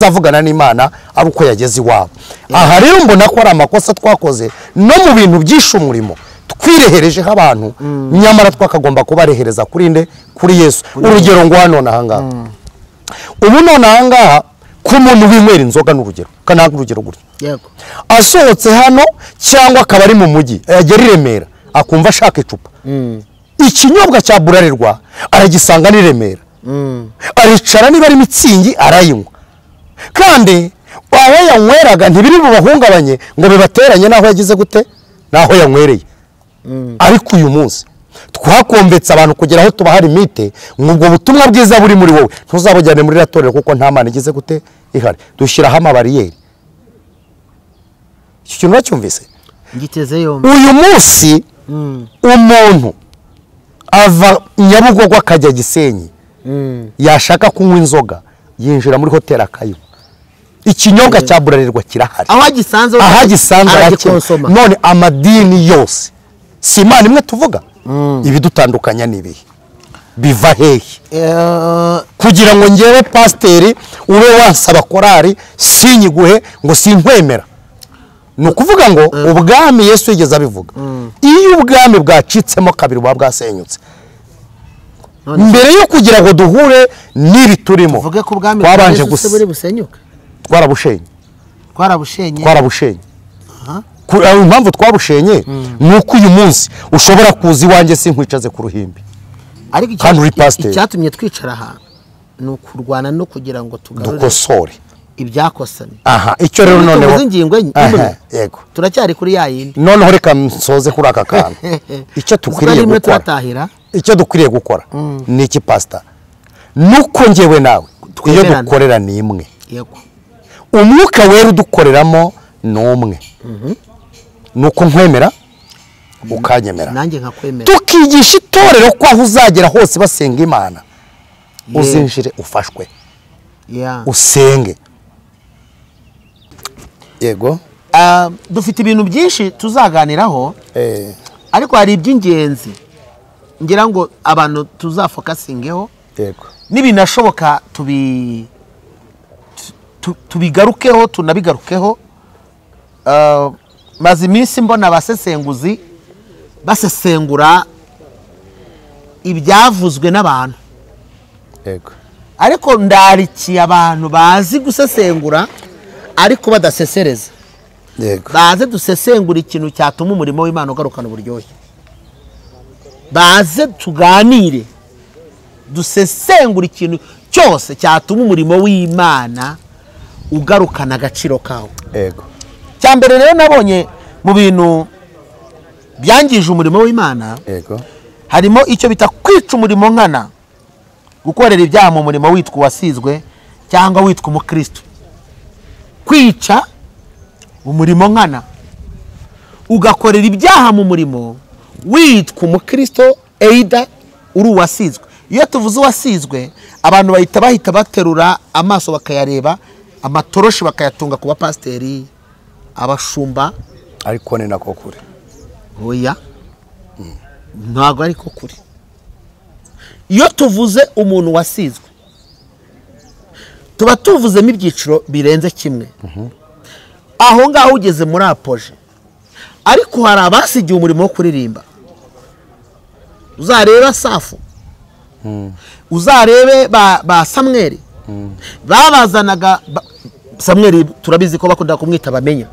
zavugana n'Imana ari uko yageze iwabo. Aha rero mbona ko ari amakosa twakoze no mu bintu byishe umurimo twirehereje abantu nyamara twakagomba kubarehereza kuri nde kuri Yesu. Urugero ngo hano nahanga ubu none ahanga ku muntu winywera inzoga n'urugero kana urugero gutya yego asohotse hano cyangwa akaba ari mu mujyi yagera i Remera akumva ashaka icupa ikinyobwa cya Burarirwa aragisanga ni Remera aricara niba ari mitsingi arayinywa kandi aho yanyweraga ntibiri bubahungabanye ngo bibateranye naho yagize gute naho yanywereye. Ariko uyu munsi twakombetse abantu kugera aho tuba hari mite ngubwo butumwa bwiza buri muri wowe ntuzabujyane muri ratorero kuko nta mana igize gute ihari. Dushyiraho amabariyeri. Iki kintu cyumvise ngiteze yombi uyu munsi umuntu ava Nyabugogo akajya Gisenyi yashaka kunywa inzoga yinjira muri hoteli akayinywa. Ikinyobwa cya Burarirwa kirahari aho gisanze none amadini yose si Imana imwe tuvuga ibidutandukanya nibihe biva hehe kugira ngo ngewe pasteri ube wansaba korari sinyiguhe ngo sinkwemera. No kuvuga ngo ubwami Yesu yigeze abivuga iyo ubwami bwacitsemo kabiri bwa bwasenyutse mbere yo kugira ngo duhure nibi turimo vuge ko ubwami twabanje buri busenyuka twarabushenye impamvu twabushenye nuko uyu munsi ushobora kuza iwanjye sinkwicaze ku ruhimbi. Ariko icyatumye twicara aha ni ukurwana no kugira ngo dukosore ibyakosanye. Aha icyo rero noneho yego turacyari kuri ya yindi noneho reka nsoze kuri aka kantu icyo dukwiriye gukora ni iki pastor nuko ngewe nawe iyo dukorera ni imwe yego umwuka wera udukoreramo ni umwe nuko nkwemera ukanyemera nanjye nkakwemera tukigisha itorero ko aho uzagera hose basenga Imana uzinjire ufashwe usenge. Yego dufite ibintu byinshi tuzaganiraho ariko hari iby'ingenzi ngira ngo abantu tuzafokasingeho yego nibinashoboka tubigarukeho tunabigarukeho. Maze iminsi mbona abasesenguzi basesengura ibyavuzwe n'abantu yego ariko ndarikiye abantu bazi gusesengura ariko badasesereza yego baze dusesengura ikintu cyatuma umurimo w'Imana ugarukana uburyohe. Baze tuganire dusesengura ikintu cyose cyatuma umurimo w'Imana ugarukana agaciro kawo. Yego cyambere rero nabonye mu bintu byangije umurimo w'Imana yego harimo icyo bita kwica umurimo nkana gukorera ibyaha mu murimo witwa wasizwe cyangwa witwa umukristo. Kwica umurimo nkana ugakorera ibyaha mu murimo witwa umukristo eida uri wasizwe. Iyo tuvuze wasizwe abantu bahita baterura amaso bakayareba amatoroshi bakayatunga kuba pasteri abashumba ariko ni nako kuri oya ntago ariko kuri. Iyo tuvuze umuntu wasizwe tuba tuvuzemo ibyiciro birenze kimwe. Aho ngaho ugeze muri apoje ariko hari abasigiye umurimo wo kuririmba. Uzareba Safu uzarebe ba Samweli babazanaga Samweli turabizi ko bakunda kumwita bamenya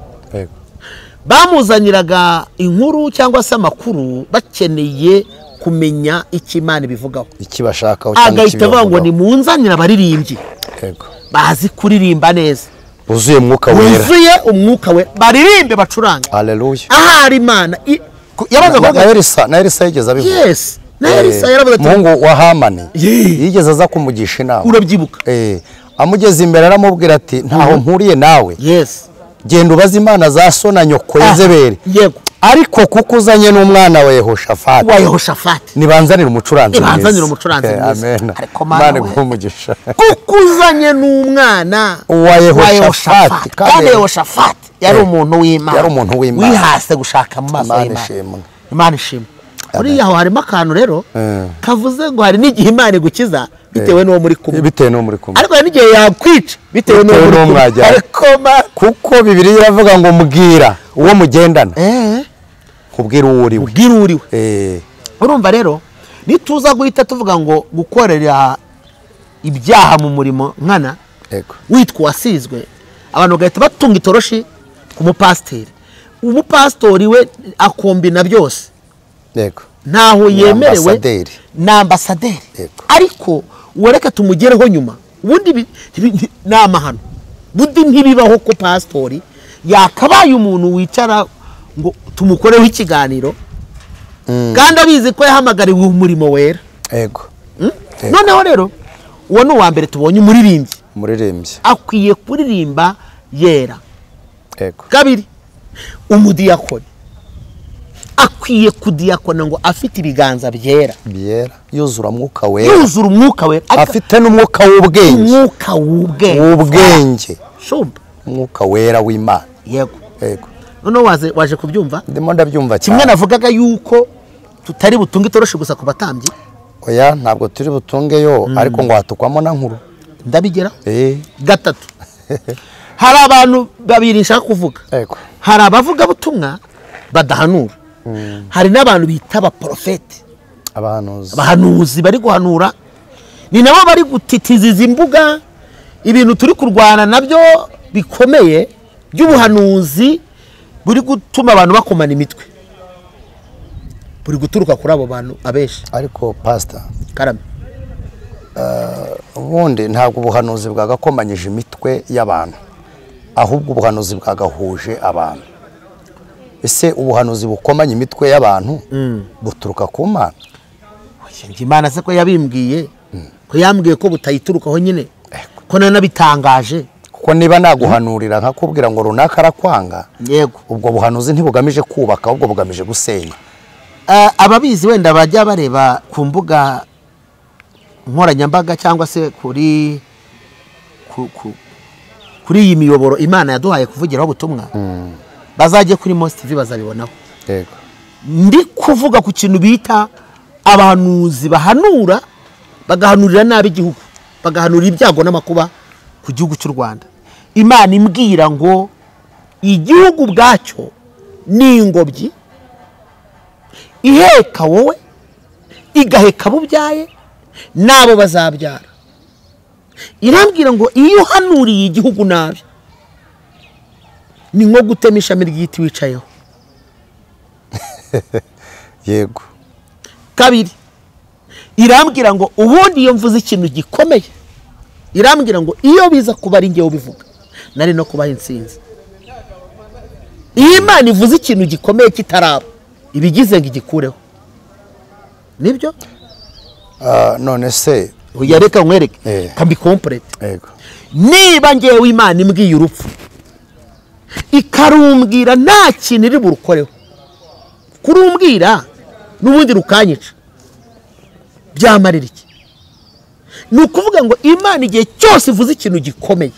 bamuzaniraga inkuru cyangwa se amakuru bakeneye kumenya icyo Imana ibivugaho ikibashakaho cyangwa agahita avuga ngo ni munzanira abaririmbyi bazi kuririmba neza uzuye umwuka wera baririmbe bacurange haleluya. Ahari Imana yabaga na Elisa yigeze abivuga. Yes na Elisa yaravuga ati Mungu wa Hamani yigeze aza kumugisha inama urabyibuka amugeze imbere aramubwira ati ntaho mpuriye nawe genda ubaze imana za so na nyoko Yezebeli yego ariko kuko uzanye n'umwana wa Yehoshafati nibanzanira umucuranzi amen Imana igumugisha kuko uzanye n'umwana wa Yehoshafati kandi Yehoshafati yari umuntu w'Imana wihase gushaka mu maso y'Imana. Imana ishimwe. Muri yaho harimo akantu rero kavuze ngo hari n'igihe Imana igukiza bitewe n'uwo muri kumwe, bitewe n'uwo muri kumwe, ariko n'igihe yakwica bitewe n'uwo muri kumwe, ariko kuko Bibiliya iravuga ngo mubwira uwo mugendana, kubwira uwo uriwe, ubwira uriwe. Urumva rero nituza guhita tuvuga ngo gukorera ibyaha mu murimo nkana witwa wasizwe, abantu bagahita batunga itoroshi ku mupasiteri. Umupasitori we akombina byose, ntaho yemerewe, ni ambasaderi, ariko ureka tumugereho nyuma. Ubundi ni amahano, bundi ntibibaho ko pasitori yakabaye umuntu wicara ngo tumukoreho ikiganiro kandi abizi ko yahamagariwe umurimo wera. Noneho rero uwo ni uwa mbere tubonye, umuririmbyi akwiye kuririmba yera. Kabiri, umudiyakoni akwiye kudiyakona ngo afite ibiganza byera, yuzura umwuka wera, afite n'umwuka w'ubwenge, umwuka wera w'Imana. Yego. Noneho waje kubyumva? Ndimo ndabyumva cyane. Kimwe navugaga yuko tutari butunge itoroshi gusa ku batambyi. Oya, ntabwo turi butungeyo, ariko ngo hatukwamo na nkuru. Ndabigera? Gatatu. Hari abantu babiri nshaka kuvuga. Hari abavuga butumwa badahanura, hari n'abantu bita abaprofeti, abahanuzi bari guhanura, ni nabo bari gutitiza imbuga ibintu turi kurwana nabyo bikomeye by'ubuhanuzi buri gutuma abantu bakomana imitwe, buri guturuka kuri abo bantu abenshi. Ariko pastor Karame, ubundi ntabwo ubuhanuzi bwagakomanyije imitwe y'abantu, ahubwo ubuhanuzi bwagahuje abantu. Ese ubuhanuzi bukomanya imitwe y'abantu buturuka ku Mana? Imana se ko yabimbwiye, ko yambwiye ko butayiturukaho nyine, ko nanabitangaje. Kuko niba naguhanurira nkakubwira ngo runaka arakwanga, ubwo buhanuzi ntibugamije kubaka, ahubwo bugamije gusenya. Ababizi wenda bajya bareba ku mbuga nkoranyambaga cyangwa se kuri iyi miyoboro Imana yaduhaye kuvugiraho ubutumwa, bazajye kuri Most TV bazabibonaho. Ndi kuvuga ku kintu bita abahanuzi bahanura, bagahanurira nabi igihugu, bagahanurira ibyago n'amakuba ku gihugu cy'u Rwanda. Imana imbwira ngo igihugu bwacyo ni ingobyi iheka wowe, igaheka bubyaye nabo bazabyara. Irambwira ngo iyo uhanuriye igihugu nabi ni nko gutema ishami ry'igiti wicayeho. Yego. Kabiri, irambwira ngo ubundi iyo mvuze ikintu gikomeye, irambwira ngo iyo biza kuba ari ngewe ubivuga nari no kubaha intsinzi. Iyo Imana ivuze ikintu gikomeye kitaraba, ibigize ngo igikureho. Nibyo? None se uyareka nkwereke kambi complete. Niba ngewe Imana imbwiye urupfu, ikarumbwira nta kintu iri burukoreho, kurumbwira n'ubundi rukanyica, byamarira iki? Ni ukuvuga ngo Imana igihe cyose ivuze ikintu gikomeye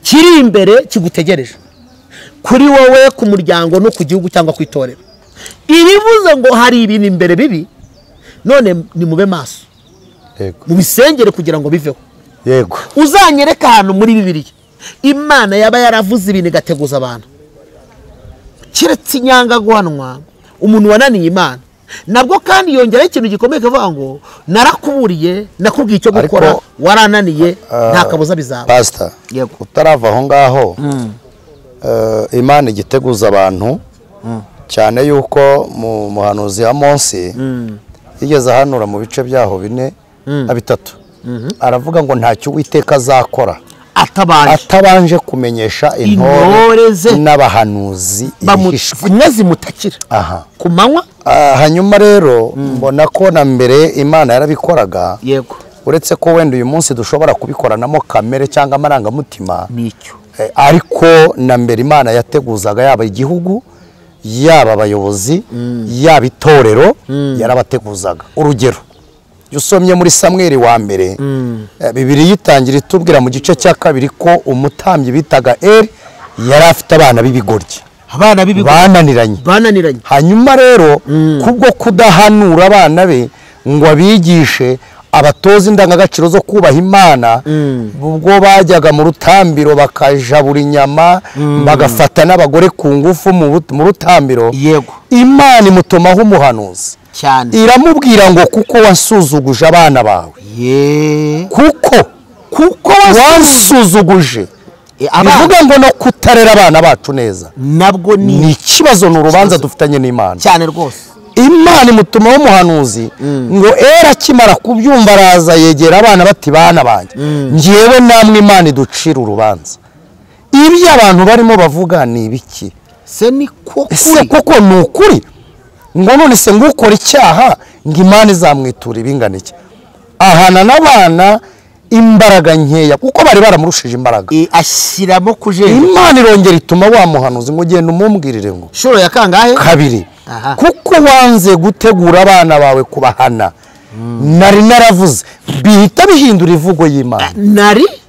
kiri imbere kigutegereje, kuri wowe, ku muryango no ku gihugu cyangwa ku itorero, irivuze ngo hari ibintu imbere bibi, none nimube maso, mubisengere kugira ngo biveho. Yego. Uzanyereka ahantu muri Bibiliya Imana yaba yaravuze ibintu igateguza abantu, kiretse inyanga guhanwa umuntu wananiye Imana, nabwo kandi yongeraho ikintu gikomeye kavuga ngo narakuburiye, nakubwiye icyo gukora, warananiye, nta kabuza bizaba. Pastor, utarava aho ngaho, Imana igiteguza abantu, cyane yuko mu muhanuzi wa Mose yigeze ahanura mu bice byaho 4 na 3, aravuga ngo ntacyo Uwiteka azakora atabanje kumenyesha intore n'abahanuzi ibihishwe zimutakira ku manywa. Hanyuma rero mbona ko na mbere Imana yarabikoraga, uretse ko wenda uyu munsi dushobora kubikoranamo kamere cyangwa amarangamutima, ariko na mbere Imana yateguzaga yaba igihugu, yaba abayobozi, yaba itorero, yarabateguzaga. Urugero, usomye muri Samweli wa mbere, Bibiliya itangira itubwira mu gice cya 2 ko umutambyi bitaga Eli yari afite abana b'ibigoryi, bananiranye. Hanyuma rero kubwo kudahanura abana be ngo abigishe, abatoza indangagaciro zo kubaha Imana ubwo bajyaga mu rutambiro bakajabura inyama bagafata n'abagore ku ngufu mu rutambiro. Yego. Imana imutumaho umuhanuzi cyane iramubwira ngo kuko wasuzuguje abana bawe kuko wasuzuguje bivuga ngo no kutarera abana bacu neza nabwo ni ikibazo n'urubanza dufitanye n'Imana cyane rwose. Imana imutumaho umuhanuzi ngo era kimara kubyumva araza yegera abana bati bana banjye ngiyewe namwe Imana iducira urubanza. Ibyo abantu barimo bavuga ni ibiki? Se koko ni ukuri ngo none se ngukora icyaha ngo Imana izamwitura ibingana iki? Ahana n'abana imbaraga nkeya kuko bari baramurushije imbaraga ashyiramo kujenda. Imana irongera ituma wa muhanuzi ngo genda umumbwirire ngo shuro ya kangahe? Kabiri. Kuko wanze gutegura abana bawe kubahana nari naravuze bihita bihindura ivugo y'Imana.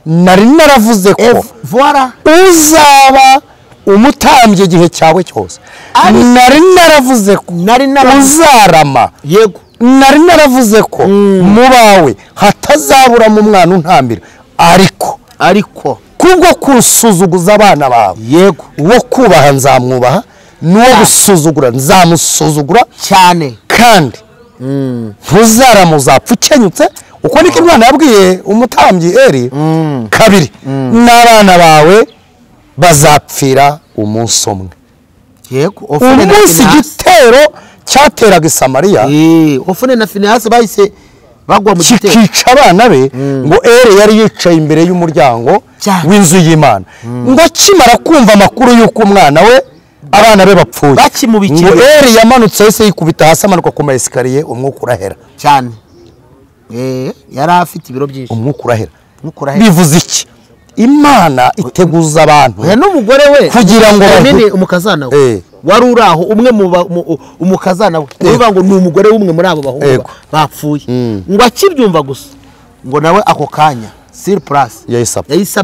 Nari naravuze ko uzaba umutambye igihe cyawe cyose. Nari naravuze ko uzarama. Yego. Nari naravuze ko mu bawe hatazabura mu mwana untambira ariko kubwo kusuzuguza abana bawe. Yego. Wo kubaha nzamwubaha n'uwo gusuzugura nzamusuzugura cyane kandi ntuzaramuza ukenyutse uko niko Imana yabwiye umutambyi Eli. Kabiri n'abana bawe bazapfira umunsi umwe. Yego. Umunsi igitero cyateraga i Samariya Ofune na Finehasi bahise bagwa mu gitero kikica abana be ngo Eli yari yicaye imbere y'umuryango w'inzu y'Imana ngo akimara kumva amakuru y'uko umwana we abana be bapfuye bakimubikira ngo Eli yamanutse yese yikubita hasi amanuka ku maesikariye umwuka urahera cyane. Yari afite ibiro byinshi. Umwuka urahera. Bivuze iki? Imana iteguza abantu n'umugore we kugira ngo nini umukazana we wari uraho umwe mu umukazana we uvuga ngo ni umugore w'umwe muri abo bahungu bapfuye ngo akibyumva gusa ngo nawe ako kanya surprise yahise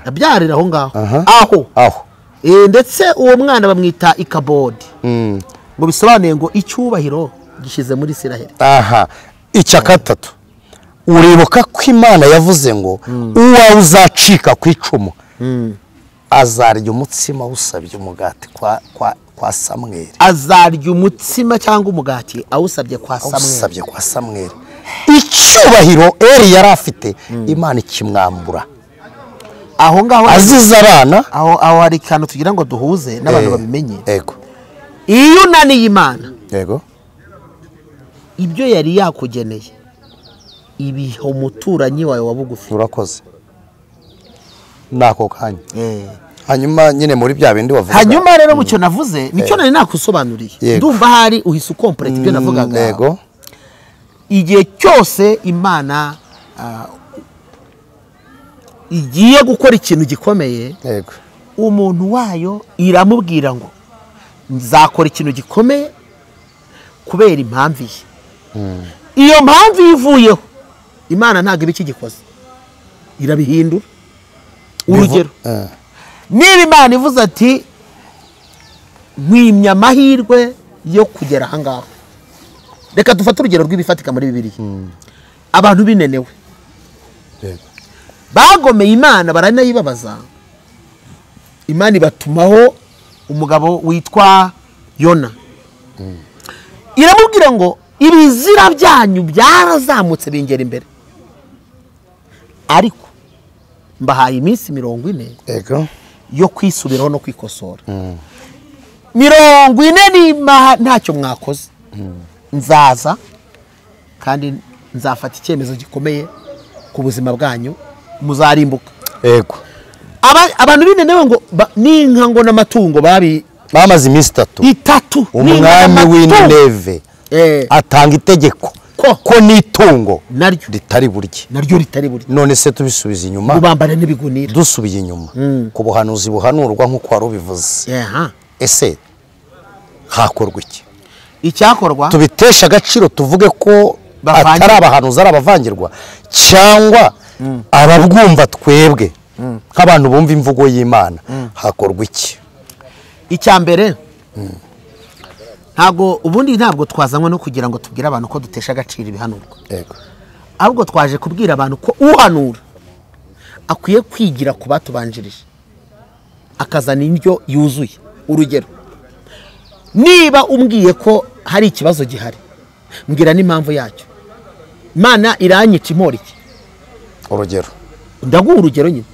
abyarira aho ngaho ndetse uwo mwana bamwita Ikabodi ngo bisobanuye ngo icyubahiro gishize muri Isiraheli. Icya gatatu uribuka ko Imana yavuze ngo uwawe uzacika ku icumu azarya umutsima usabye umugati kwa Samweli. Azarya umutsima cyangwa umugati awusabye kwa Samweli. Icyubahiro Eli yari afite Imana ikimwambura aho ngaho aziza abana. Aho hari kantu tugira ngo duhuze n'abantu babimenye. Yego. Iyo unaniye Imana yego ibyo yari yakugeneye ibiho umuturanyi wawe wa bugufi urakoze nako kanya. Hanyuma nyine muri bya bindi wavuga. Hanyuma rero mucyo navuze nicyo nari nakusobanuriye. Ndumva hari uhise ukomplete ibyo navugaga. Yego. Igihe cyose Imana igiye gukora ikintu gikomeye. Yego. Umuntu wayo iramubwira ngo nzakora ikintu gikomeye kubera impamvu ye. Iyo mpamvu ivuyeho Imana ntago ibiki gikoze irabihindura. Urugero niba Imana ivuze ati nkwimya amahirwe yo kugera aha ngaho, reka dufate urugero rw'ibifatika muri Bibiliya. Abantu binenewe bagomeye Imana baranayibabaza. Imana ibatumaho umugabo witwa Yona. Iramubwira ngo ibizira byanyu byarazamutse bingera imbere ariko mbahaye iminsi 40 yo kwisubiraho no kwikosora. 40 ntacyo mwakoze nzaza kandi nzafata icyemezo gikomeye ku buzima bwanyu muzarimbuka. Yego. Abantu binenewe ngo n'inka ngo n'amatungo bamaze iminsi 3 umwami w'Ineve atanga itegeko ko n'itungo naryo ritari burye. None se tubisubiza inyuma ubambare n'ibigunira dusubiye inyuma ku buhanuzi buhanurwa nk'uko wari ubivuze. Ese hakorwa iki? Icyakorwa tubitesha agaciro tuvuge ko atari abahanuzi ari abavangirwa cyangwa ababwumva twebwe nk'abantu bumva imvugo y'Imana hakorwa iki? Icya mbere ntabwo ubundi ntabwo twazanywe no kugira ngo tubwire abantu ko dutesha agaciro ibihanurwa, yego, ahubwo twaje kubwira abantu ko uhanura akwiye kwigira ku batubanjirije akazana indyo yuzuye. Urugero, niba umbwiye ko hari ikibazo gihari, mbwira n'impamvu yacyo. Imana iranyica impora iki? urugero, ndaguha urugero nyine.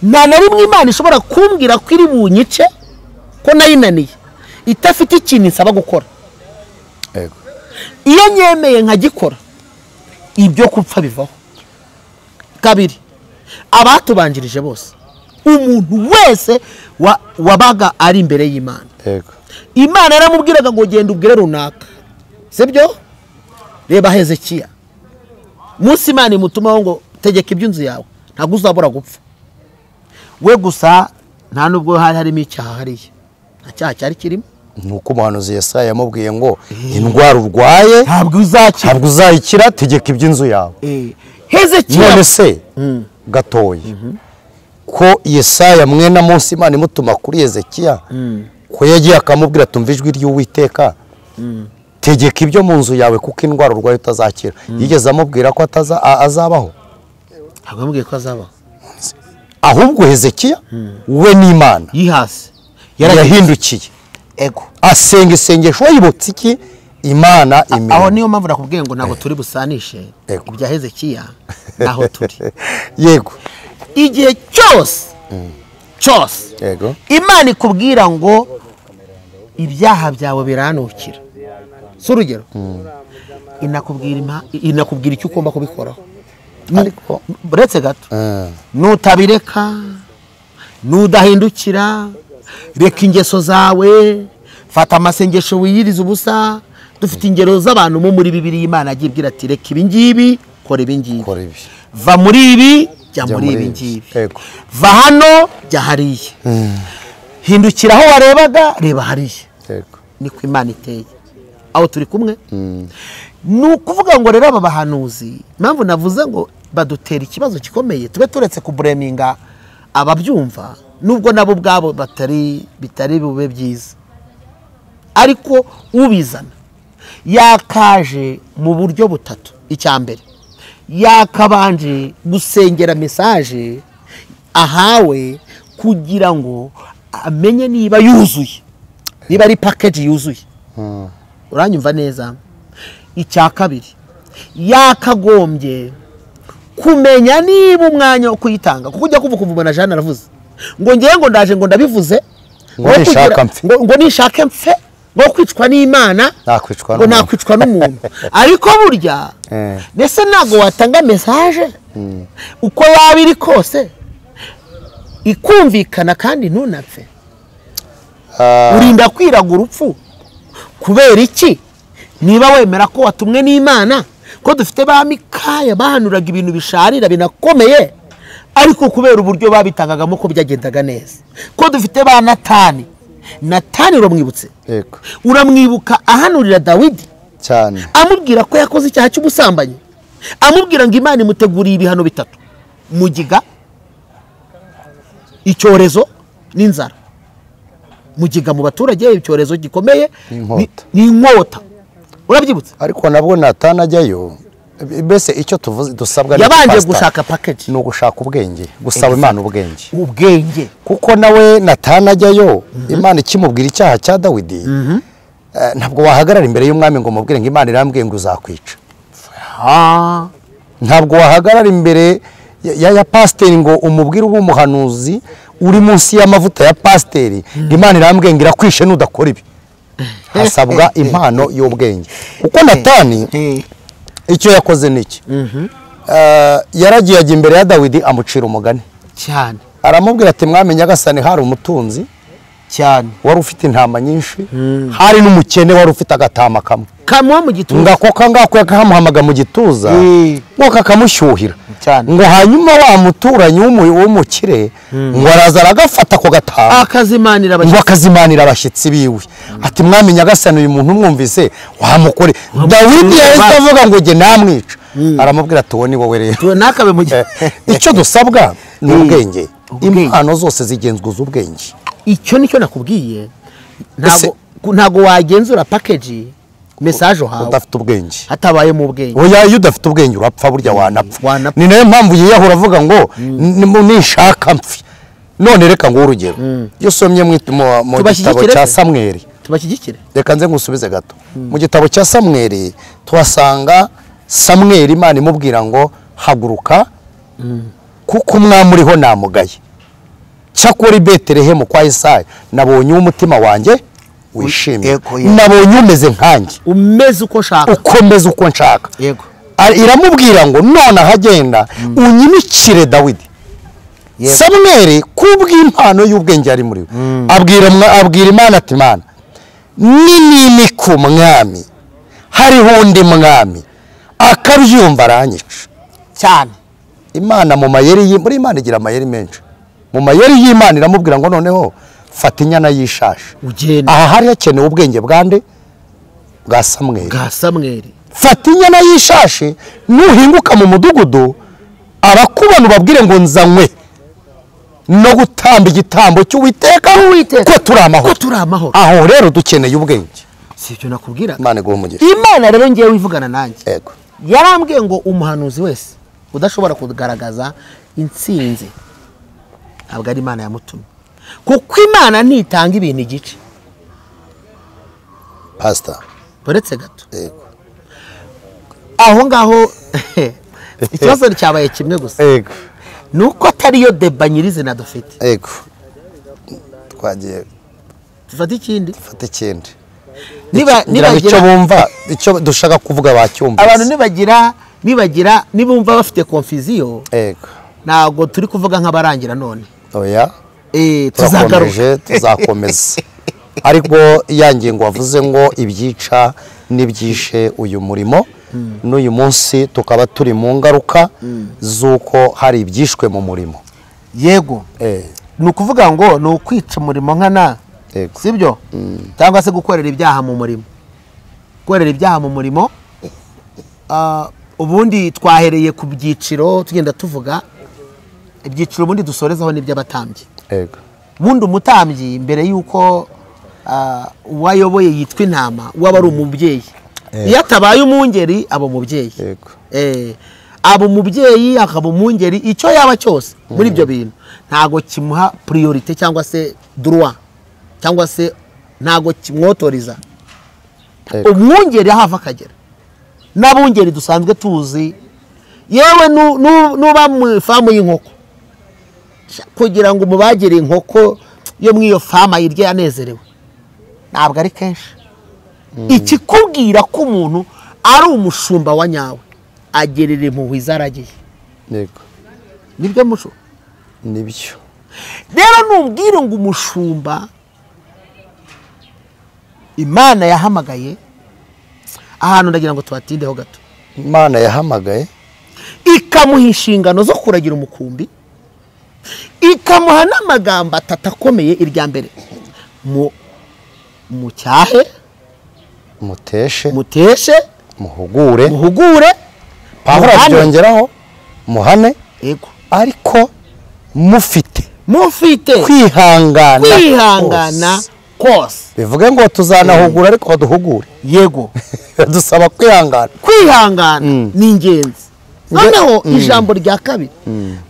nta na rimwe Imana ishobora kumbwira ko iri bunyice ko nayinaniye itafite ikintu isaba gukora. yego, iyo nyemeye nkagikora, ibyo kupfa bivaho. Kabiri, abatubanjirije bose, umuntu wese wabaga ari imbere y'Imana, yego, Imana yaramubwiraga ngo genda ubwire runaka, sibyo? Reba Hezekiya, munsi Imana imutumaho ngo tegeka iby'inzu yawe, ntabwo uzabura gupfa. We gusa nta nubwo hari harimo icyaha hariya, nta cyaha cyari kirimo. nuko umuhanuzi Yesaya yamubwiye ngo indwara urwaye ntabwo uzayikira, tegeka iby'inzu yawe. Hezekiya none se gatoya ko Yesaya mwene munsi Imana imutuma kuri Hezekiya, ko yagiye akamubwira tumva ijwi ry'Uwiteka, tegeka ibyo mu nzu yawe kuko indwara urwaye utazakira. yigeze amubwira ko azabaho? ntabwo yamubwiye ko azabaho, ahubwo Hezekiya we n'Imana yihase yahindukiye, ego, asenga isengesho yibutse iki Imana imirimo. aho niyo mpamvu nakubwiye ngo ntabwo turi busanishe ibya Hezekiya naho turi. yego, igihe cyose yego, Imana ikubwira ngo ibyaha byawe biranukira, si urugero, inakubwira icyo ugomba kubikoraho. ariko uretse gato, nutabireka, nudahindukira, reka ingeso zawe, fata amasengesho wiyiriza ubusa. Dufite ingero z'abantu mo muri Bibiliya Imana agiye ibwira ati reka ibi ngibi, kora ibi ngibi, va muri ibi, jya muri ibi ngibi, va hano, jya hariya, hindukira aho warebaga, reba hariya. niko Imana iteye. Aho turi kumwe, ni ukuvuga ngo rero aba bahanuzi, impamvu navuze ngo badutera ikibazo gikomeye, tube turetse kubureminga ababyumva, nubwo nabo ubwabo bitari bube byiza, ariko ubizana yakaje mu buryo butatu. Icya mbere, yakabanje gusengera mesaje ahawe kugira ngo amenye niba yuzuye, niba ari package yuzuye. uranyumva neza? Icya kabiri, yakagombye kumenya niba umwanya wo kuyitanga, kuko ujya kuvuga na Jeanne aravuze ngo ngiye ngo ndaje ngo ndabivuze ngo nishake mfe, ngo kwicwa n'Imana, ngo nakwicwa n'umuntu. ariko burya mbese ntabwo watanga mesaje uko yaba iri kose ikumvikana kandi ntunapfe. urinda kwiraga urupfu kubera iki? niba wemera ko watumwe n'Imana, ko dufite ba Mikaya bahanuraga ibintu bisharira binakomeye, ariko kubera uburyo babitangagamo ko byagendaga neza, ko dufite ba Natani uramwibutse? uramwibuka ahanurira Dawidi cyane, amubwira ko yakoze icyaha cy'ubusambanyi, amubwira ngo Imana imuteguriye ibihano bitatu: mugiga, icyorezo n'inzara. Mugiga mu baturage, icyorezo gikomeye n'inkota. Urabyibutse? ariko nabwo Natani ajyayo, mbese icyo dusabwa yabanje gushaka package, ni ugushaka ubwenge, gusaba Imana ubwenge, kuko nawe Natani ajyayo, Imana ikimubwira icyaha cya Dawidi, ntabwo wahagarara imbere y'umwami ngo mubwire ngo Imana irambwiye ngo uzakwica. ntabwo wahagarara imbere ya pasiteri ngo umubwire uri umuhanuzi uri munsi y'amavuta ya pasiteri, Imana irambwiye ngo irakwishe nudakora ibi. hasabwa impano y'ubwenge, kuko Natani icyo yakoze niki, yaragiye ajya imbere ya Dawidi amucira umugani cyane, aramubwira ati mwami nyagasani, hari umutunzi cyane wari ufite intama nyinshi, hari n'umukene wari ufite agatama kamwe mu gituza, ngako yakamuhamaga mu gituza, ngo kakamushyuhira, ngo hanyuma wa muturanyi w'umukire ngo araza aragafata ako gatama akazimanira abashyitsi biwe, ati mwami nyagasani, uyu muntu mwumvise wamukore. Dawidi yahise avuga ngo jye namwica, aramubwira ati uwo ni wowe rero. icyo dusabwa ni ubwenge, impano zose zigenzwa ubwenge. icyo nicyo nakubwiye. ntago wagenzura package message uhawe udafite ubwenge hatabaye mu bwenge oya iyo udafite ubwenge urapfa burya wanapfa ni nayo mpamvu yiyahura avuga ngo nishaka mpfi none reka ngo urugero iyo somye mu gitabo cya Samweli tubashyigikire reka nze ngusubize gato mu gitabo cya Samweli tuhasanga Samweli Imana imubwira ngo haguruka kuko umwami uriho namugaye cyakora i Betelehemu kwa Isaya nabonye umutima wanjye wishimye nabonye umeze nkanjye umeze uko nshaka ukomeze uko nshaka yego iramubwira ngo none ahagenda unyimikire Dawidi Samweli kubw'impano y'ubwenge ari muri we abwira Imana ati Imana nini ku mwami hariho undi mwami akabyumva aranyica cyane Imana mu mayeri muri Imana igira amayeri menshi mu mayeri y'Imana iramubwira ngo noneho fata inyana y'ishashi aha hari hakenewe ubwenge bwande bwa Samweli fata inyana y'ishashi nuhinguka mu mudugudu abakubona ubabwire ngo nzanywe no gutamba igitambo cy'Uwiteka ko turi amahoro aho rero dukeneye ubwenge sibyo nakubwira Imana igomuje Imana rero ngiye wivugana nanjye yego yarambwiye ngo umuhanuzi wese udashobora kugaragaza intsinzi ntabwo ari Imana yamutumye kuko Imana ntitanga ibintu igice pastor uretse gato yego aho ngaho ikibazo cyabaye kimwe gusa yego nuko atari yo deba nyirizina dufite yego twagiye dufate ikindi niba icyo bumva icyo dushaka kuvuga bacyumva abantu nibumva bafite confusion yego ntago turi kuvuga nk'abarangira none oya tuzakomeza ariko yangingo wavuze ngo ibyica nibyishe uyu murimo n'uyu munsi tukaba turi mu ngaruka z'uko hari ibyishwe mu murimo yego ni ukuvuga ngo ni ukwica umurimo nkana sibyo cyangwa se gukorera ibyaha mu murimo ubundi twahereye ku byiciro tugenda tuvuga ibyiciro ubundi dusorezaho n'iby'abatambyi bundi umutambyi mbere y'uko uwayoboye yitwa intama waba ari umubyeyi iyo atabaye umwungeri aba umubyeyi aba umubyeyi akaba umwungeri icyo yaba cyose muri ibyo bintu ntago kimuha priorite cyangwa se droit cyangwa se ntago kimwotoriza umwungeri ahava akagera n'abungeri dusanzwe tuzi yewe nuba mu famu y'inkoko kugira ngo umubagire inkoko yo muri iyo famu ayirye yanezerewe ntabwo ari kenshi ikikubwira ko umuntu ari umushumba wa nyawe agerera impuhwe izaragiye nibyo muco nibyo rero nubwire ngo umushumba Imana yahamagaye ahantu ndagira ngo tubatindeho gato Imana yahamagaye ikamuha inshingano zo kuragira umukumbi ikamuha n'amagambo atatu akomeye irya mbere mu cyahe muteshe muhugure Pawulo abyongeraho muhane yego ariko mufite kwihangana kose bivuge ngo tuzanahugura ariko baduhugure yego dusaba kwihangana ni ingenzi noneho ijambo rya kabiri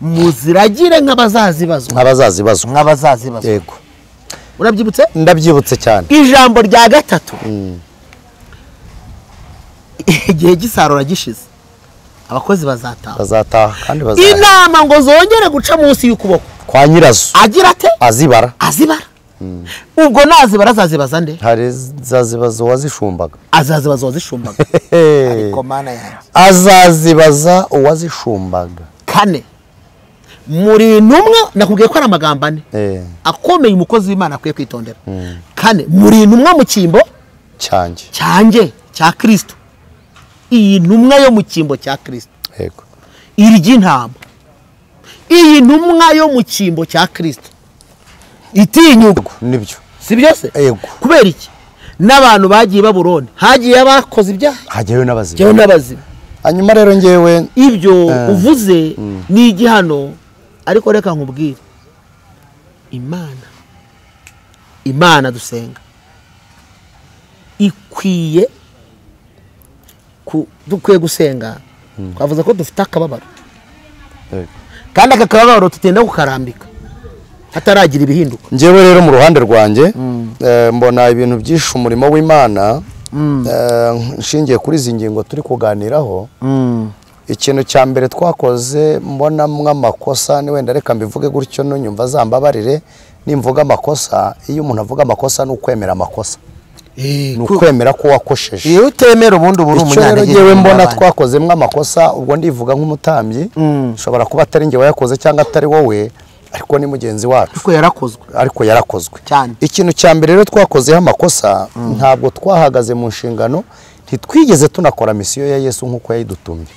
muziragire nk'abazazibazwa yego urabyibutse ndabyibutse cyane ijambo rya gatatu igihe gisarura gishize abakozi bazataha kandi inama ngo zongere guca munsi y'ukuboko kwa nyirazo agira ate azibara ubwo nazibara azazibaza nde hari zazibaza uwazishumbaga ariko mana yanjye azazibaza uwazishumbaga kane muri ntumwe nakubwiye ko ari amagambo ane akomeye umukozi w'Imana akwiye kwitondera kane muri ntumwe mu cyimbo cyanjye cya Kristo iyi ntumwa yo mu cyimbo cya Kristo yego iry'intama iyi ntumwa yo mu cyimbo cya Kristo itinyuka nibyo si byose yego kubera iki n'abantu bagiye Babuloni hagiye abakoze ibyaha hagiyeyo n'abazima hanyuma rero ngewe ibyo uvuze ni igihano ariko reka nkubwire Imana dusenga ikwiye dukwiye gusenga twavuze ko dufite akababaro kandi aka kababaro tutenda kukarambika hataragira ibihinduka. Njyewe rero mu ruhande rwanjye mbona ibintu byinshi umurimo w'Imana nshingiye kuri izi ngingo turi kuganiraho. Ikintu cya mbere twakoze mbona mw'amakosa ni wenda reka mbivuge gutyo no nyumva zambabarire nimvuga amakosa. Iyo umuntu avuga amakosa ni ukwemera amakosa, ni ukwemera ko wakosheje. Iyo utemera ubundi uburi umunyantege. Icyo rero mbona twakoze mw'amakosa ubwo ndivuga nk'umutambyi ushobora kuba atari njye wayakoze cyangwa atari wowe ariko ni mugenzi wacu ariko yarakozwe cyane. Ikintu cya mbere rero twakozeho amakosa ntabwo twahagaze mu nshingano, ntitwigeze tunakora misiyo ya Yesu nk'uko yayidutumye.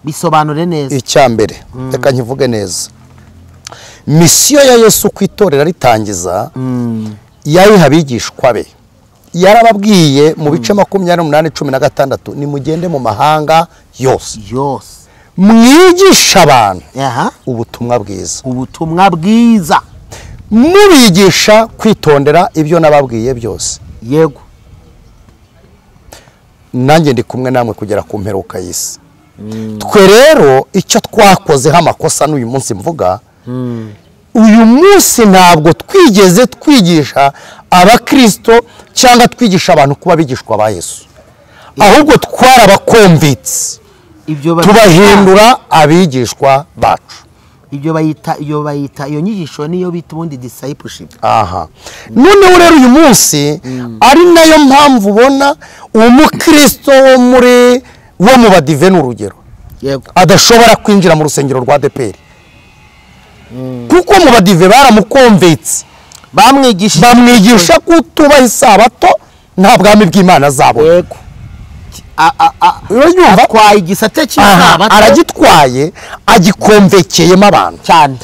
Bisobanure neza. Icya mbere reka nkivuge neza, misiyo ya Yesu ku itorero ritangiza yayiha abigishwa be, yarababwiye mu bice 28:16 ni mugende mu mahanga yose mwigisha abantu ubutumwa bwiza, mubigisha kwitondera ibyo nababwiye byose. Yego, nanjye ndi kumwe namwe kugera ku mperuka y'isi. Twe rero icyo twakozeho amakosa n'uyu munsi mvuga, uyu munsi ntabwo twigeze twigisha abakristo cyangwa twigisha abantu kuba bigishwa ba Yesu, ahubwo twarabakonvitse tubahindura abigishwa bacu. iyo nyigisho niyo bita ubundi discipleship. Noneho rero uyu munsi ari nayo mpamvu ubona umukristo wo mu badive n'urugero adashobora kwinjira mu rusengero rwa ADEPR kuko mu badive baramukonvitse, bamwigisha kutubaha isabato nta bwami bw'Imana zabo. Atwaye igisate cy'isabato, aragitwaye agikonvekeyemo abantu cyane.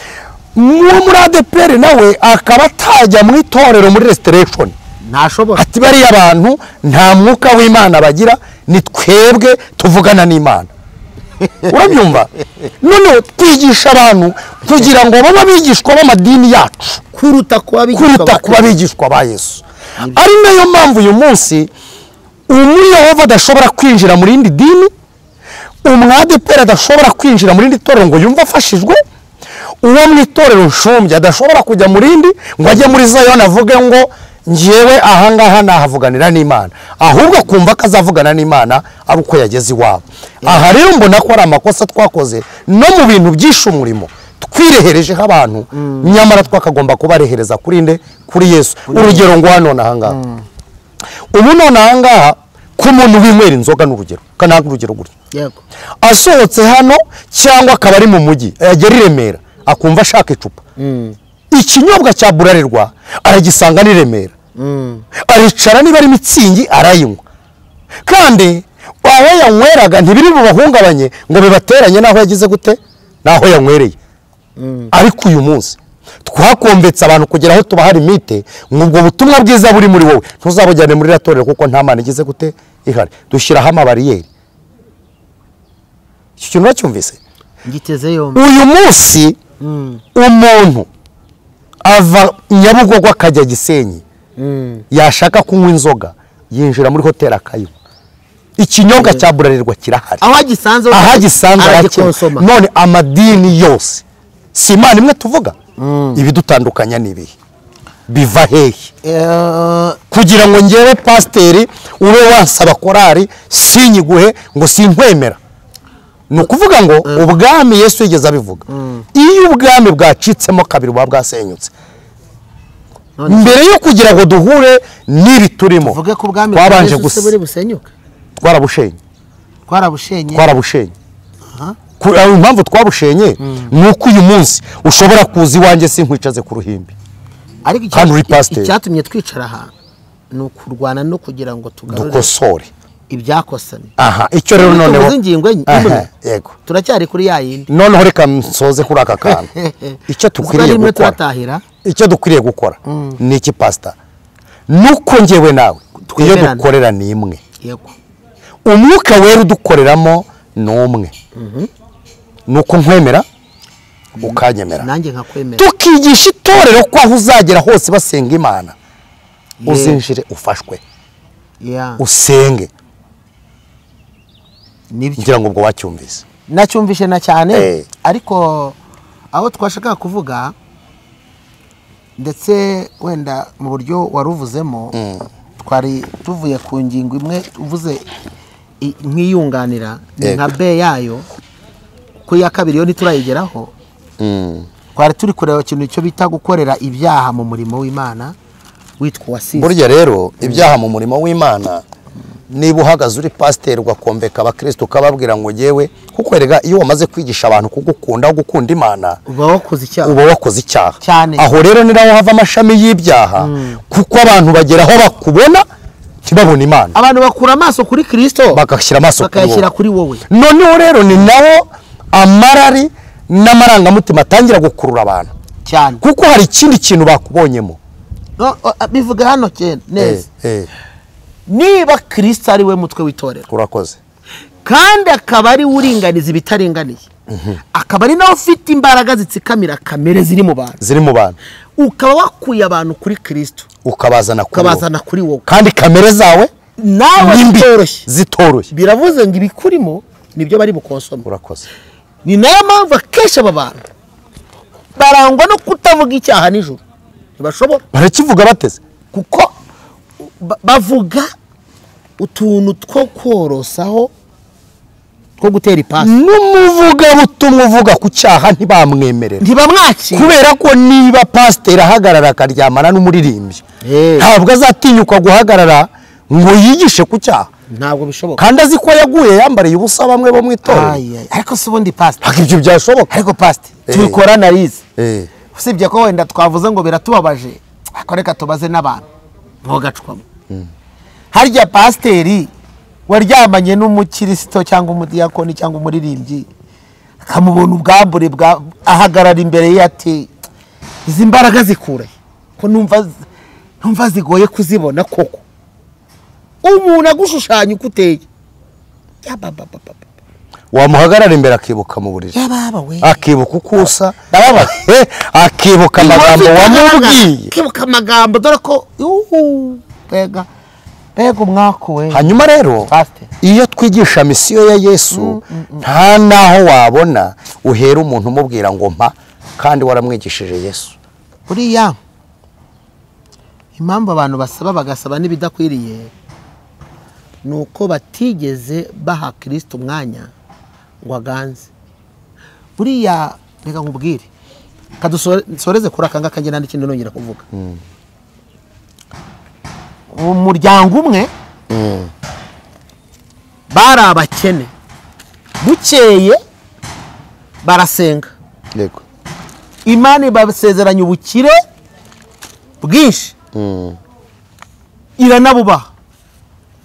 Muri ADEPR nawe akaba atajya mu itorero muri restoration, ntashobora. Ati bariya abantu nta mwuka w'Imana bagira, ni twebwe tuvugana n'Imana. Urabyumva? None twigisha abantu kugira ngo baba bigishwa b'amadini yacu kuruta kuba bigishwa ba Yesu. Ari nayo mpamvu uyu munsi Yehova adashobora kwinjira muri indi dini, umwadepera adashobora kwinjira muri indi torero ngo yumva afashijwe, uwo mu itorero nshumbye adashobora kujya muri indi ngo ajye muri Zayoni avuge ngo njyewe ahangaha nahavuganira n'Imana, ahubwo kumva ko azavugana n'Imana ari uko yageze iwabo. Aha rero mbona ko ari amakosa twakoze no mu bintu byishe umurimo, twireherejeho abantu nyamara twakagomba kubarehereza kuri Yesu. Urugero ngo hano ahangaha, ubu none ahangaha ku muntu winywera inzoga n'urugero, kananga urugero gutya, asohotse hano cyangwa akaba ari mu mujyi yagera i Remera akumva ashaka icupa, ikinyobwa cya Burarirwa aragisanga ni Remera, aricara niba ari mitsingi arayinywa, kandi aho yanyweraga ntibiri bubahungabanye ngo bibateranye naho yagize gute naho yanywereye. Ariko uyu munsi twakombetse abantu kugera aho tuba hari mite nk'ubwo butumwa bwiza buri muri wowe ntuzabujyane muri ratorero kuko nta Mana igize gute ihari. Dushyiraho amabariyeri. Iki kintu bacyumvise uyu munsi umuntu ava Nyabugogo akajya Gisenyi, yashaka kunywa inzoga yinjira muri hoteli akayinywa, ikinyobwa cya Burarirwa kirahari, ahagisanze arakonsoma. None amadini yose si Imana imwe tuvuga, ibidutandukanya nibihe biva hehe? Kugira ngo ngewe pasiteri ube wansaba korari sinyiguhe ngo sinkwemera, ni ukuvuga ngo ubwami Yesu yigeze abivuga, iyo ubwami bwacitsemo kabiri buba bwasenyutse. Mbere yo kugira ngo duhure n'ibi turimo twabanje twarabushenye. Impamvu twabushenye ni uko uyu munsi ushobora kuza iwanjye sinkwicaze ku ruhimbi. Ariko icyatumye twicara aha ni ukurwana no kugira ngo dukosore ibyakosanye. Icyo rero noneho yego turacyari kuri ya yindi. Noneho reka nsoze kuri aka kantu. Icyo dukwiriye gukora ni iki pastor? Nuko ngewe nawe iyo dukorera ni imwe, umwuka wera udukoreramo ni umwe. Nuko nkwemera ukanyemera, nanjye nkakwemera, tukigisha itorero ko aho uzagera hose basenga Imana uzinjire ufashwe. usenge. nibyo ngira ngo ubwo wacyumvise. nacyumvishe na cyane ariko aho twashaka kuvuga ndetse wenda mu buryo waruvuzemo twari tuvuye ku ngingo imwe uvuze nk'iyunganira nka B yayo ko ya kabiri yo ntiturayigeraho. twari turi kureba ikintu cyo bita gukorera ibyaha mu murimo w'Imana witwa wasize. burya rero ibyaha mu murimo w'Imana niba uhagaze uri pasiteri ugakombeka abakristo ukababwira ngo yewe kuko erega iyo wamaze kwigisha abantu kugukunda gukunda Imana uba wakoze icyaha cyane. aho rero ni naho hava amashami y'ibyaha kuko abantu bageraho bakubona ntibabona Imana. abantu bakura amaso kuri Kristo bagashyira amaso bakayashyira kuri wowe. noneho rero ni naho amarari n'amarangamutima atangira gukurura abantu cyane kuko hari ikindi kintu bakubonyemo. bivuga hano neza niba Kristo ari we mutwe w'itorero urakoze kandi akaba ari uringaniza ibitaringaniye akaba ari nawe ufite imbaraga zitsikamira kamere ziri mu bantu ukaba wakuye abantu kuri Kristo ukabazana kuri wowe kandi kamere zawe nawe zitoroshye biravuze ngo ibikurimo nibyo bari bukonsoma. urakoze ni nayo mpamvu akenshi aba bantu barangwa no kutavuga icyaha nijoro ntibashobora barakivuga bateze kuko bavuga utuntu two korosaho two gutera ipasi. n'umuvugabutumwa uvuga ku cyaha ntibamwemerera ntibamwakira kubera ko niba pasiteri ahagarara akaryamana n'umuririmbyi ntabwo azatinyuka guhagarara ngo yigishe ku cyaha. ntabwo bishoboka kandi azi ko yaguye yambariye ubusa bamwe bo mu itorero. ariko si ubundi pasiteri ntabwo ibyo byashoboka. ariko pasiteri tubikora analize usibye ko wenda twavuze ngo biratubabaje ariko reka tubaze n'abantu ntugacwamo. harya pasiteri waryamanye n'umukirisito cyangwa umudiyakoni cyangwa umuririmbyi akamubona ubwambure ahagarara imbere ye ati izi mbaraga zikuraye ko numva zigoye kuzibona koko. umuntu agushushanya uko uteye wamuhagarara imbere akibuka mu buriri akibuka uko usa akibuka amagambo wamubwiye akibuka amagambo dore ko mbega umwaku we. hanyuma rero iyo twigisha misiyo ya Yesu nta naho wabona uhera umuntu umubwira ngo mpa kandi waramwigishije Yesu. buriya impamvu abantu basaba bagasaba n'ibidakwiriye ni uko batigeze baha Kristo umwanya ngo aganze. buriya reka nkubwire kadusoreze kuri aka ngaka ngenda n'ikindi nongera kuvuga. umuryango umwe bari abakene bukeye barasenga Imana ibasezeranya ubukire bwinshi iranabubaha.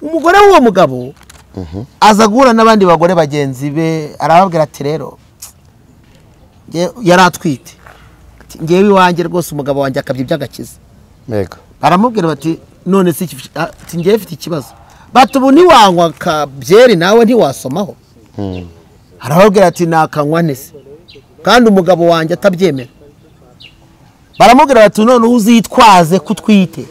umugore w'uwo mugabo aza guhura n'abandi bagore bagenzi be arababwira ati rero yari atwite ngewe iwanjye rwose umugabo wanjye akabye iby'agakiza. baramubwira bati none si ngewe mfite ikibazo bati ubu ntiwanywa akabyeri nawe ntiwasomaho. arababwira ati nakanywa nese kandi umugabo wanjye atabyemera. baramubwira bati none uzitwaze kutwite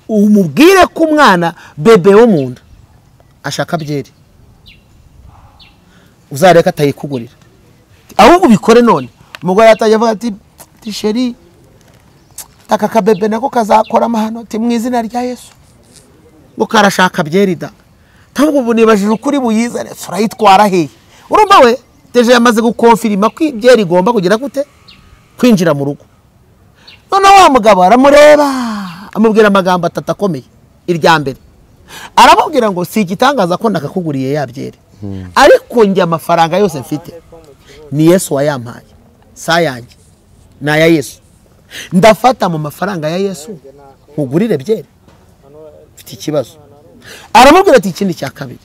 umubwire ko umwana bebe wo mu nda ashaka byeri uzareka atayikugurira ahubwo ubikore none. umugore yatangiye avuga ati sheri aka kabebe nako kazakora amahano ati mu izina rya Yesu ngo karashaka byeri da ntabwo ubu nibajije ukuri buyizane turayitwara hehe. urumva we deje yamaze gukonfirima ko ibyeri igomba kugira gute kwinjira mu rugo. none wa mugabo aramureba amubwira amagambo atatu akomeye. irya mbere aramubwira ngo si igitangaza ko ndakakuguriye ya byeri ariko njye amafaranga yose mfite ni Yesu wayampaye sa yanjye na ya Yesu ndafata mu mafaranga ya Yesu nkugurire byeri mfite ikibazo. aramubwira ati ikindi cya kabiri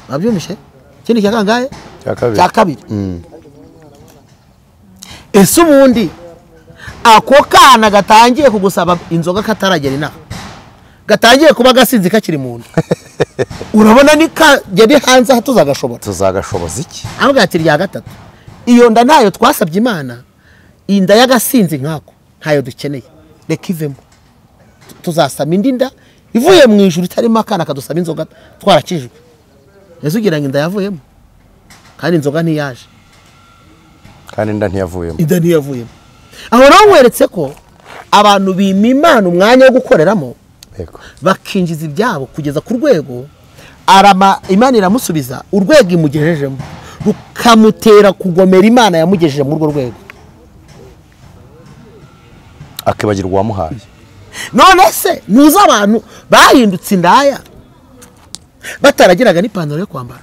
wabyumvishe ikindi cya kangahe cya kabiri ese ubundi ako kana gatangiye kugusaba inzoga kataragera inaha gatangiye kuba gasinzi kakiri mu nda urabona ni kagere hanze aha tuzagashoboza iki. avuga ati rya gatatu iyo nda ntayo twasabye Imana inda y'agasinzi nkako ntayo dukeneye reka ivemo tuzasama indi nda ivuye mu ijuru itarimo akana kadusaba inzoga twarakijwe. Ese ugira ngo inda yavuyemo kandi inzoga ntiyaje, kandi inda ntiyavuyemo. Aho naho nkweretse ko abantu bima Imana umwanya wo gukoreramo bakinjiza ibyabo kugeza ku rwego Imana iramusubiza urwego imugejejemo rukamutera kugomera Imana yamugejeje muri urwo rwego, akibagirwa uwamuhaye. none se nuza abantu bahindutse indaya bataragiraga n'ipantaro yo kwambara,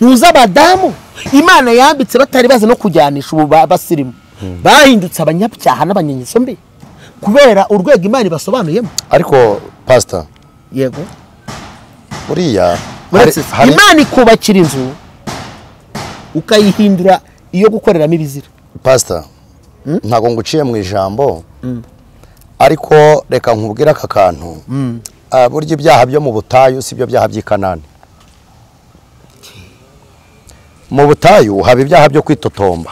nuza abadamu Imana yambitse batari bazi no kujyanisha ubu basirimu bahindutse abanyabyaha n'abanyenyeso mbi kubera urwego Imana ibasobanuyemo. Ariko pastor, yego buriya Imana ikubakira inzu ukayihindura iyo gukoreramo ibizira. Pastor, ntago nguciye mu ijambo, ariko reka nkubwira aka kantu. Burya ibyaha byo mu butayu si byo byaha by'i Kanani. Mu butayu haba ibyaha byo kwitotomba,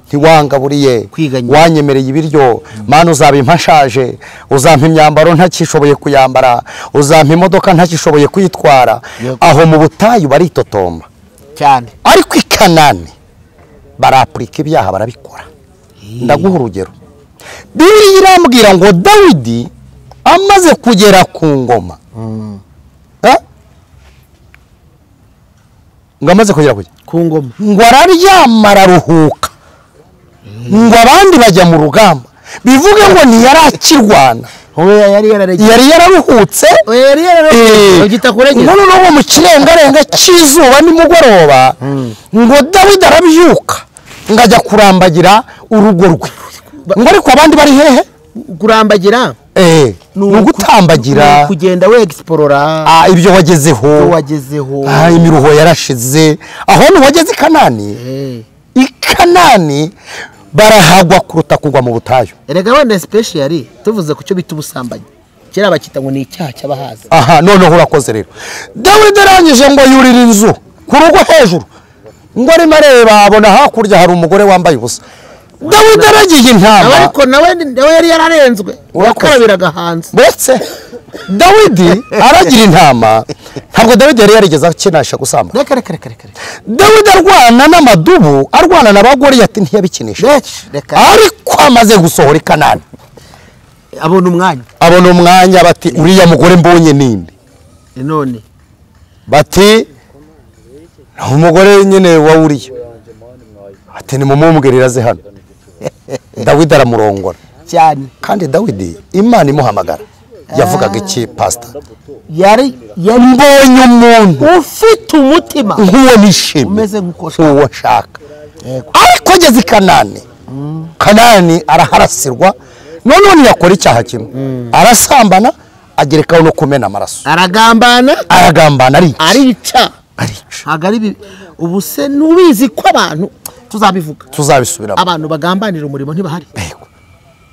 ntiwanga buriye wanyemereye ibiryo, Mana uzabimpa nshaje, uzampa imyambaro ntakishoboye kuyambara, uzampa imodoka ntakishoboye kwitwara. Aho mu butayu baritotomba cyane, ariko i Kanani barapurika ibyaha barabikora. Ndaguha urugero. Bibiliya irambwira ngo Dawidi amaze kugera ku ngoma, ngo amaze kugera ku ngoma, ngo araryama araruhuka, ngo abandi bajya mu rugamba, bivuge ngo ntiyarakirwana, yari yararuhutse. None n'uwo mu kirengarenga cy'izuba nimugoroba, ngo Dawidi arabyuka ngo ajya kurambagira urugo rwe. Ngo ariko abandi bari hehe? Kurambagira ni ugutambagira, kugenda we explora ibyo wagezeho, imiruho yarashize. Aho wageze i Kanani, i Kanani barahagwa kuruta kugwa mu butayu. Erega wenda especially tuvuze ku cyo bita ubusambanyi, kera bakita ngo ni icyaha cy'abahaza. Noneho urakoze rero. Dawidi arangije ngo yurira inzu ku rugo hejuru, ngo arimo areba abona hakurya hari umugore wambaye ubusa. Dawidi aragiye intama, ariko nawe yari yararenzwe, ukarabiraga hanze. Ndetse Dawidi aragira intama, ntabwo Dawidi yari yarigeze akinisha gusamba. Dawidi arwana n'amadubu, arwana n'abagore yati ntiyabikinisha. Ariko amaze gusohora i Kanani, abona umwanya bati uriya mugore mbonye ninde? None bati umugore nyine wa Uriya. Ati ni mumumubwirira ze hano. Dawidi aramurongora cyane, kandi Dawidi Imana imuhamagara yavugaga iki pastor? Yari mbonye umuntu ufite umutima nk'uwo nishimye, umeze nk'uko shaka. Ariko ageze i Kanani, Kanani araharasirwa. None ntiyakora icyaha kimwe, arasambana, agerekaho no kumena amaraso, aragambana arica. Hagari ubu se nubizi ko abantu tuzabisubiramo, abantu bagambanira umurimo ntibahari.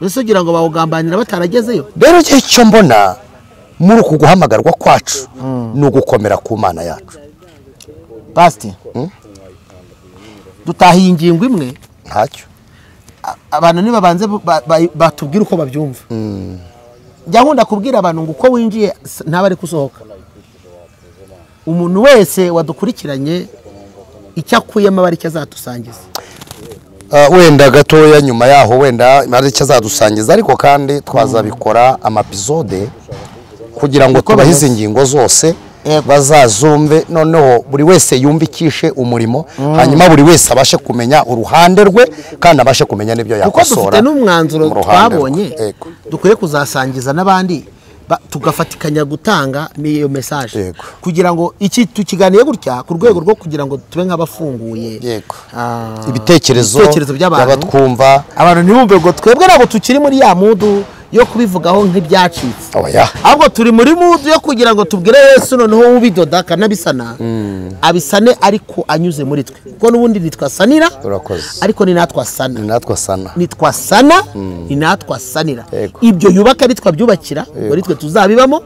Mbese ugira ngo bawugambanira bataragezeyo. Rero icyo mbona muri uku guhamagarwa kwacu ni ugukomera ku Mana yacu. Pastor, dutahiye ingingo imwe ntacyo, abantu nibabanze batubwira uko babyumva. Njya nkunda kubwira abantu ngo uko winjiye ntaba ari kusohoka. Umuntu wese wadukurikiranye icyo akuyemo bari cyo azadusangiza. Wenda gatoya nyuma yaho wenda bari cyo azadusangiza, ariko kandi twazabikora amapizode kugira ngo tubahize ingingo zose bazazumve, noneho buri wese yumvikishe umurimo, hanyuma buri wese abashe kumenya uruhande rwe kandi abashe kumenya n'ibyo yakosora. Kuko dufite n'umwanzuro twabonye dukwiye kuzasangiza n'abandi, tugafatikanya gutanga iyo message kugira ngo iki tukiganiye gutya ku rwego rwo kugira ngo tube nk'abafunguye ibitekerezo by'abatwumva, abantu ntibumve ngo twebwe nabo tukiri muri ya mudu yo kubivugaho nk'ibyacitse. Ahubwo turi muri mudu yo kugira ngo tubwire Yesu noneho ubidoda kanabisana abisane ariko anyuze muri twe, kuko n'ubundi nitwasanira ariko ni natwasana, nitwasana ni natwasanira. Ibyo yubaka ari twabyubakira, muri twe tuzabibamo,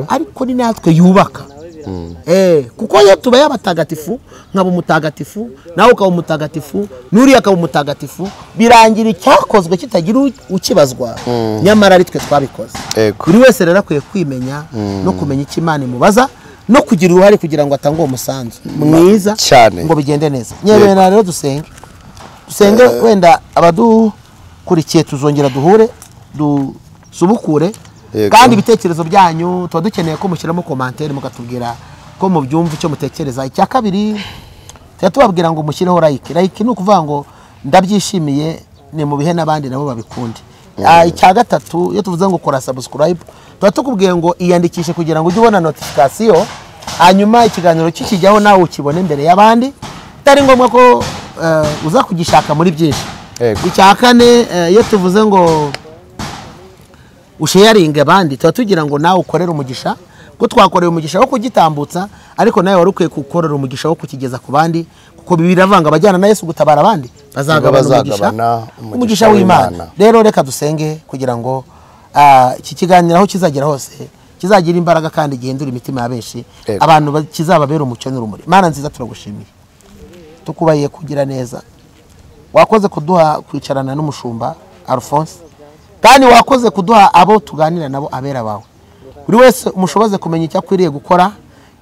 ariko ni natwe yubaka kuko iyo tubaye abatagatifu nkaba umutagatifu nawe ukaba umutagatifu n'uriya akaba umutagatifu birangira icyakozwe kitagira ukibazwa nyamara ari twe twabikoze. Buri wese rero akwiye kwimenya no kumenya icyo Imana imubaza no kugira uruhare kugira ngo atange uwo musanzu mwiza ngo bigende neza. Nyebera rero dusenge wenda abadukurikiye tuzongera duhure dusubukure kandi ibitekerezo byanyu tuba dukeneye ko mushyiramo commentaire mukatubwira ko mubyumva icyo mutekereza. Icya kabiri tubabwira ngo mushyireho like ni ukuvuga ngo ndabyishimiye ni mu bihe n'abandi nabo babikunde. Icya gatatu iyo tuvuze ngo kora subscribe tuba tukubwiye ngo iyandikishe kugira ngo ujye ubona notification hanyuma ikiganiro kikijyaho nawe ukibone imbere y'abandi atari ngombwa ko uza kugishaka muri byinshi. Icya kane iyo tuvuze ngo usharinge abandi tuba tugira ngo nawe ukorere umugisha ko twakoreye umugisha wo kugitambutsa ariko nawe wari ukwiye gukorera umugisha wo kukigeza ku bandi kuko biravanga abajyana na Yesu gutabara abandi bazagabana umugisha w'Imana. Rero reka dusenge kugira ngo iki kiganiro aho kizagera hose kizagira imbaraga kandi gihindura imitima ya benshi abantu kizababera umucyo n'urumuri. Mana nziza turagushimiye tukubaye kugira neza wakoze kuduha kwicarana n'umushumba Alphonse kandi wakoze kuduha abo tuganira nabo abera bawe. Buri wese umushoboze kumenya icyo akwiriye gukora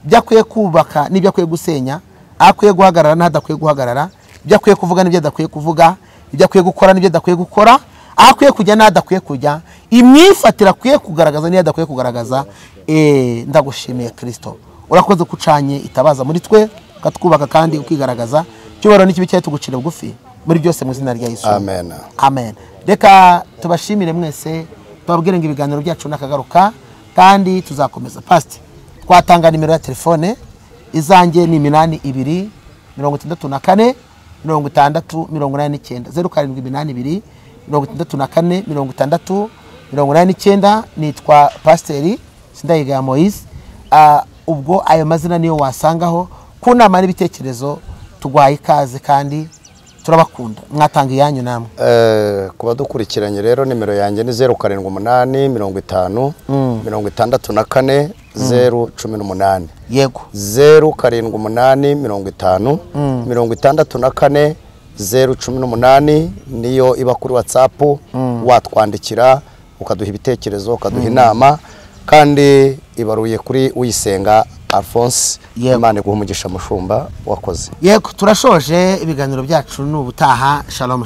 ibyo akwiye kubaka n'ibyo akwiye gusenya akwiye guhagarara n'adakwiye guhagarara ibyo akwiye kuvuga n'ibyo adakwiye kuvuga ibyo akwiye gukora n'ibyo adakwiye gukora akwiye kujya n'adakwiye kujya imyifatira akwiye kugaragaza n'iyo adakwiye kugaragaza. Ndagushimiye Kristo urakoze kucanye itabaza muri twe ukatwubaka kandi ukigaragaza cyubaro n'ikibi cyawe tugucira bugufi muri byose mu izina rya Yesu amen. Reka tubashimire mwese tubabwire ngo ibiganiro byacu nakagaruka kandi tuzakomeza. Past twatanga nimero ya telefone izanjye ni 82 64 60 89 0782 64 60 nitwa Pasiteri Sindayigaya Moise. Ubwo ayo mazina niyo wasangaho ku nama n'ibitekerezo tugwaye ikaze kandi turabakunda mwatanga iyanyu namwe. Kuba dukurikiranye rero nimero yanjye ni 0780 50 64 018 yego 0780 50 64 018 niyo iba kuri WhatsApp watwandikira ukaduha ibitekerezo ukaduha inama kandi ibaruye kuri Uyisenga Alphonse. Imana iguhe umugisha mushumba wakoze. Yego turashoje ibiganiro byacu n'ubutaha. Shalom.